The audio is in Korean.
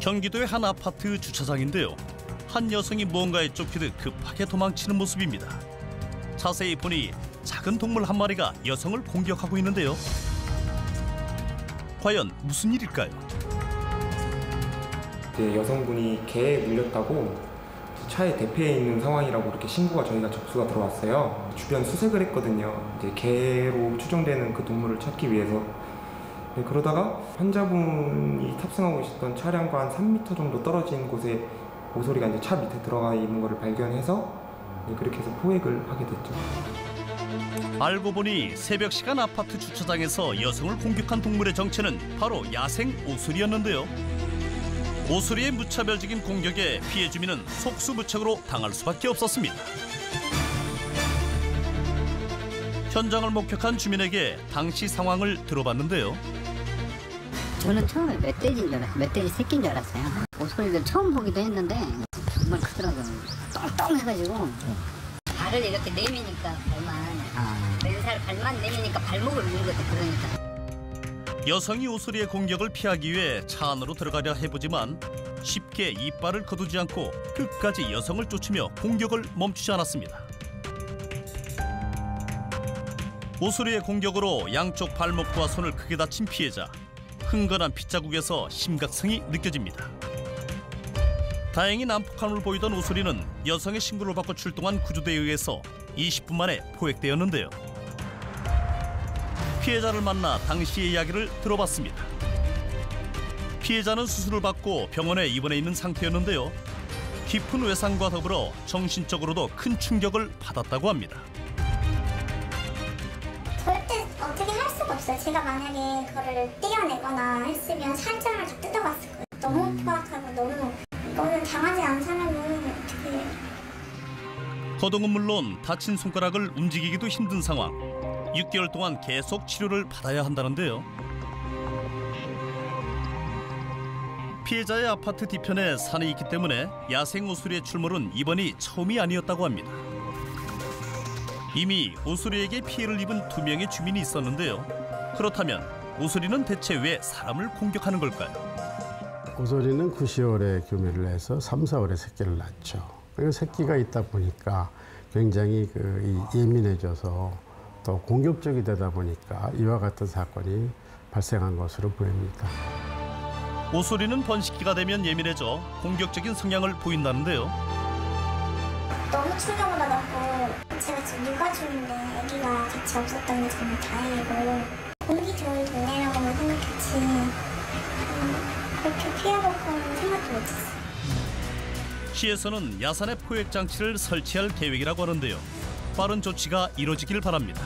경기도의 한 아파트 주차장인데요. 한 여성이 무언가에 쫓기듯 급하게 도망치는 모습입니다. 자세히 보니 작은 동물 한 마리가 여성을 공격하고 있는데요. 과연 무슨 일일까요? 여성분이 개에 물렸다고 차에 대피해 있는 상황이라고 이렇게 신고가 저희가 접수가 들어왔어요. 주변 수색을 했거든요. 이제 개로 추정되는 그 동물을 찾기 위해서. 그러다가 환자분이 탑승하고 있었던 차량과 한 3m 정도 떨어진 곳에 오소리가 이제 차 밑에 들어가 있는 것을 발견해서 그렇게 해서 포획을 하게 됐죠. 알고 보니 새벽 시간 아파트 주차장에서 여성을 공격한 동물의 정체는 바로 야생 오소리였는데요. 오소리의 무차별적인 공격에 피해 주민은 속수무책으로 당할 수밖에 없었습니다. 현장을 목격한 주민에게 당시 상황을 들어봤는데요. 저는 처음에 멧돼지인 줄 알았어요. 멧돼지 새끼인 줄 알았어요. 오소리를 처음 보기도 했는데 정말 크더라고요. 똥똥해가지고 발을 이렇게 내미니까 왼살 발만 내미니까 발목을 누르거든. 그러니까 여성이 오소리의 공격을 피하기 위해 차 안으로 들어가려 해보지만 쉽게 이빨을 거두지 않고 끝까지 여성을 쫓으며 공격을 멈추지 않았습니다. 오소리의 공격으로 양쪽 발목과 손을 크게 다친 피해자. 흥건한 핏자국에서 심각성이 느껴집니다. 다행히 난폭함을 보이던 오소리는 여성의 신고를 받고 출동한 구조대에 의해서 20분 만에 포획되었는데요. 피해자를 만나 당시의 이야기를 들어봤습니다. 피해자는 수술을 받고 병원에 입원해 있는 상태였는데요. 깊은 외상과 더불어 정신적으로도 큰 충격을 받았다고 합니다. 절대 어떻게 할 수가 없어요. 제가 만약에 그거를 떼어내거나 했으면 살점을 다 뜯어갔을 거예요. 너무 포악하고 너무 이거는 당하지 않은 사람은 어떻게 해요. 거동은 물론 다친 손가락을 움직이기도 힘든 상황. 6개월 동안 계속 치료를 받아야 한다는데요. 피해자의 아파트 뒤편에 산이 있기 때문에 야생 오소리의 출몰은 이번이 처음이 아니었다고 합니다. 이미 오소리에게 피해를 입은 2명의 주민이 있었는데요. 그렇다면 오소리는 대체 왜 사람을 공격하는 걸까요? 오소리는 9~10월에 교미를 해서 3~4월에 새끼를 낳죠. 그리고 새끼가 있다 보니까 굉장히 예민해져서 또 공격적이 되다 보니까 이와 같은 사건이 발생한 것으로 보입니다. 오소리는 번식기가 되면 예민해져 공격적인 성향을 보인다는데요. 너무 충격을 받았고 제가 지금 육아중인데 아기가 같이 없었던 게 정말 다행이고 공기 좋은 동네라고만 생각했지 그렇게 피해볼 거는 생각도 못했어요. 시에서는 야산의 포획 장치를 설치할 계획이라고 하는데요. 빠른 조치가 이뤄지길 바랍니다.